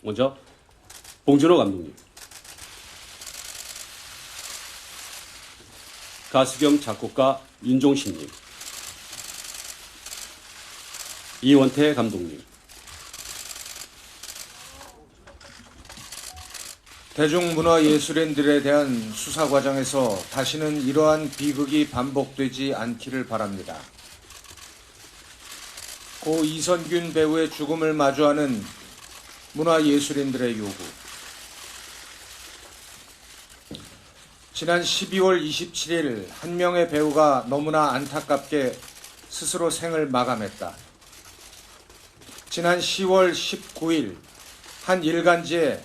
먼저 봉준호 감독님, 가수 겸 작곡가 윤종신님, 이원태 감독님, 대중문화예술인들에 대한 수사 과정에서 다시는 이러한 비극이 반복되지 않기를 바랍니다. 고 이선균 배우의 죽음을 마주하는 문화예술인들의 요구. 지난 12월 27일 한 명의 배우가 너무나 안타깝게 스스로 생을 마감했다. 지난 10월 19일 한 일간지에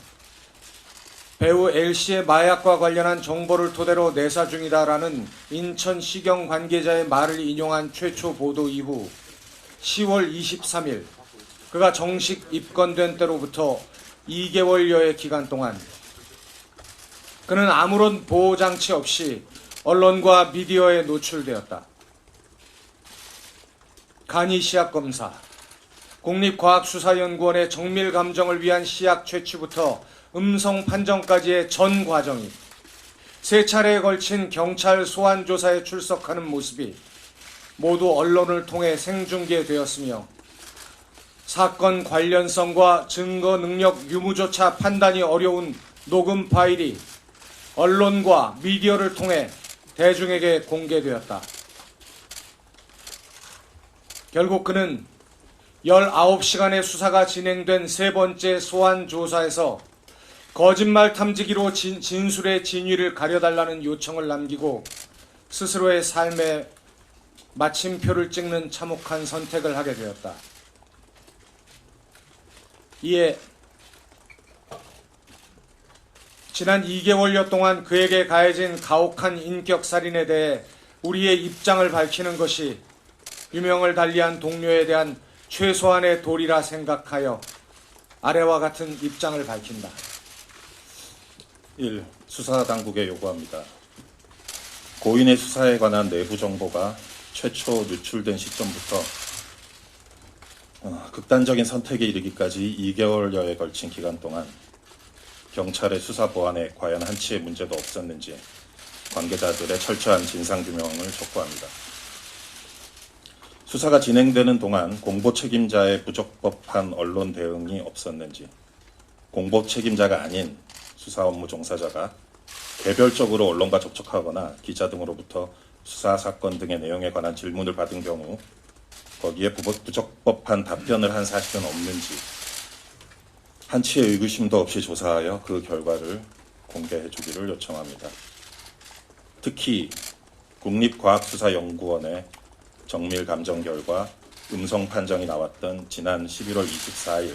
배우 L씨의 마약과 관련한 정보를 토대로 내사 중이다라는 인천시경 관계자의 말을 인용한 최초 보도 이후 10월 23일 그가 정식 입건된 때로부터 2개월여의 기간 동안 그는 아무런 보호장치 없이 언론과 미디어에 노출되었다. 간이 시약검사, 국립과학수사연구원의 정밀 감정을 위한 시약 채취부터 음성 판정까지의 전 과정이 세 차례에 걸친 경찰 소환 조사에 출석하는 모습이 모두 언론을 통해 생중계되었으며 사건 관련성과 증거 능력 유무조차 판단이 어려운 녹음 파일이 언론과 미디어를 통해 대중에게 공개되었다. 결국 그는 19시간의 수사가 진행된 세 번째 소환 조사에서 거짓말 탐지기로 진술의 진위를 가려달라는 요청을 남기고 스스로의 삶에 마침표를 찍는 참혹한 선택을 하게 되었다. 이에 지난 2개월여 동안 그에게 가해진 가혹한 인격살인에 대해 우리의 입장을 밝히는 것이 유명을 달리한 동료에 대한 최소한의 도리라 생각하여 아래와 같은 입장을 밝힌다. 1. 수사당국에 요구합니다. 고인의 수사에 관한 내부 정보가 최초 유출된 시점부터 극단적인 선택에 이르기까지 2개월여에 걸친 기간 동안 경찰의 수사 보안에 과연 한치의 문제도 없었는지 관계자들의 철저한 진상규명을 촉구합니다. 수사가 진행되는 동안 공보 책임자의 부적법한 언론 대응이 없었는지, 공보 책임자가 아닌 수사 업무 종사자가 개별적으로 언론과 접촉하거나 기자 등으로부터 수사 사건 등의 내용에 관한 질문을 받은 경우 거기에 부적법한 답변을 한 사실은 없는지 한치의 의구심도 없이 조사하여 그 결과를 공개해 주기를 요청합니다. 특히 국립과학수사연구원의 정밀 감정 결과 음성 판정이 나왔던 지난 11월 24일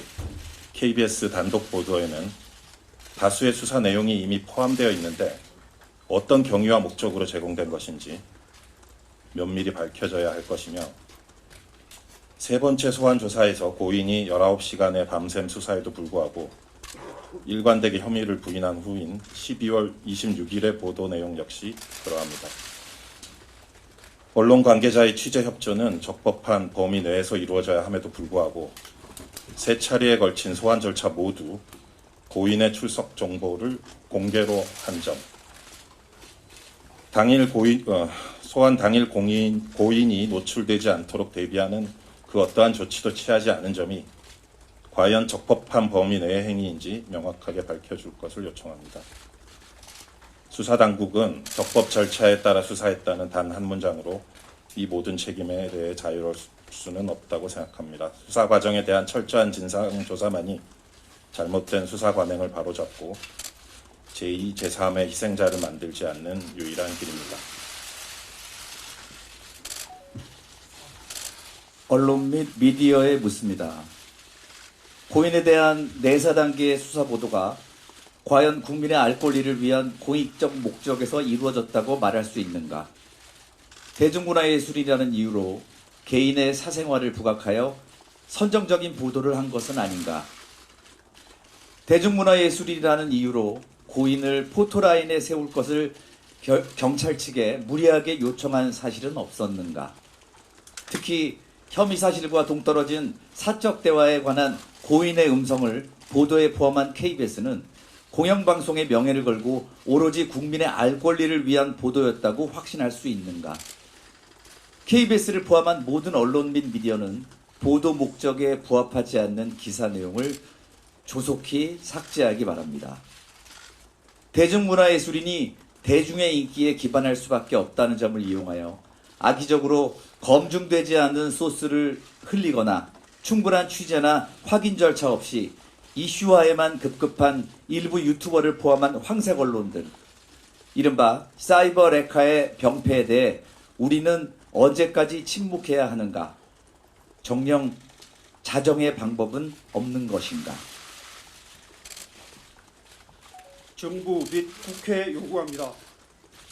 KBS 단독 보도에는 다수의 수사 내용이 이미 포함되어 있는데 어떤 경위와 목적으로 제공된 것인지 면밀히 밝혀져야 할 것이며 세 번째 소환 조사에서 고인이 19시간의 밤샘 수사에도 불구하고 일관되게 혐의를 부인한 후인 12월 26일의 보도 내용 역시 그러합니다. 언론 관계자의 취재 협조는 적법한 범위 내에서 이루어져야 함에도 불구하고 세 차례에 걸친 소환 절차 모두 고인의 출석 정보를 공개로 한 점, 소환 당일 고인이 노출되지 않도록 대비하는 그 어떠한 조치도 취하지 않은 점이 과연 적법한 범위 내의 행위인지 명확하게 밝혀줄 것을 요청합니다. 수사당국은 적법 절차에 따라 수사했다는 단 한 문장으로 이 모든 책임에 대해 자유로울 수는 없다고 생각합니다. 수사 과정에 대한 철저한 진상조사만이 잘못된 수사 관행을 바로잡고 제2, 제3의 희생자를 만들지 않는 유일한 길입니다. 언론 및 미디어에 묻습니다. 고인에 대한 내사 단계의 수사 보도가 과연 국민의 알 권리를 위한 공익적 목적에서 이루어졌다고 말할 수 있는가? 대중문화예술이라는 이유로 개인의 사생활을 부각하여 선정적인 보도를 한 것은 아닌가? 대중문화예술이라는 이유로 고인을 포토라인에 세울 것을 경찰 측에 무리하게 요청한 사실은 없었는가? 특히 혐의 사실과 동떨어진 사적 대화에 관한 고인의 음성을 보도에 포함한 KBS는 공영방송의 명예를 걸고 오로지 국민의 알 권리를 위한 보도였다고 확신할 수 있는가? KBS를 포함한 모든 언론 및 미디어는 보도 목적에 부합하지 않는 기사 내용을 조속히 삭제하기 바랍니다. 대중문화예술인이 대중의 인기에 기반할 수밖에 없다는 점을 이용하여 악의적으로 검증되지 않은 소스를 흘리거나 충분한 취재나 확인 절차 없이 이슈화에만 급급한 일부 유튜버를 포함한 황색 언론들, 이른바 사이버 레카의 병폐에 대해 우리는 언제까지 침묵해야 하는가? 정녕 자정의 방법은 없는 것인가? 정부 및 국회에 요구합니다.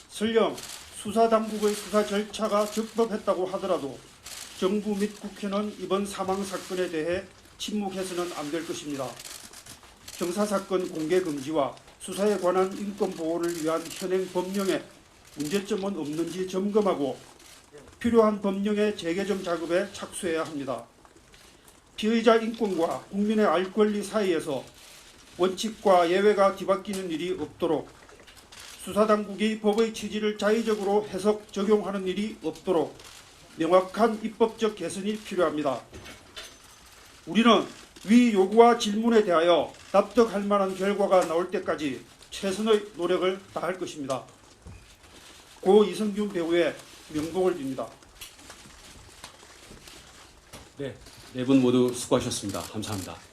설령 수사당국의 수사 절차가 적법했다고 하더라도 정부 및 국회는 이번 사망 사건에 대해 침묵해서는 안 될 것입니다. 형사사건 공개 금지와 수사에 관한 인권 보호를 위한 현행 법령에 문제점은 없는지 점검하고 필요한 법령의 재개정 작업에 착수해야 합니다. 피의자 인권과 국민의 알 권리 사이에서 원칙과 예외가 뒤바뀌는 일이 없도록, 수사당국이 법의 취지를 자의적으로 해석, 적용하는 일이 없도록 명확한 입법적 개선이 필요합니다. 우리는 위 요구와 질문에 대하여 납득할 만한 결과가 나올 때까지 최선의 노력을 다할 것입니다. 고 이성균 배우의 명복을 빕니다. 네 분 모두 수고하셨습니다. 감사합니다.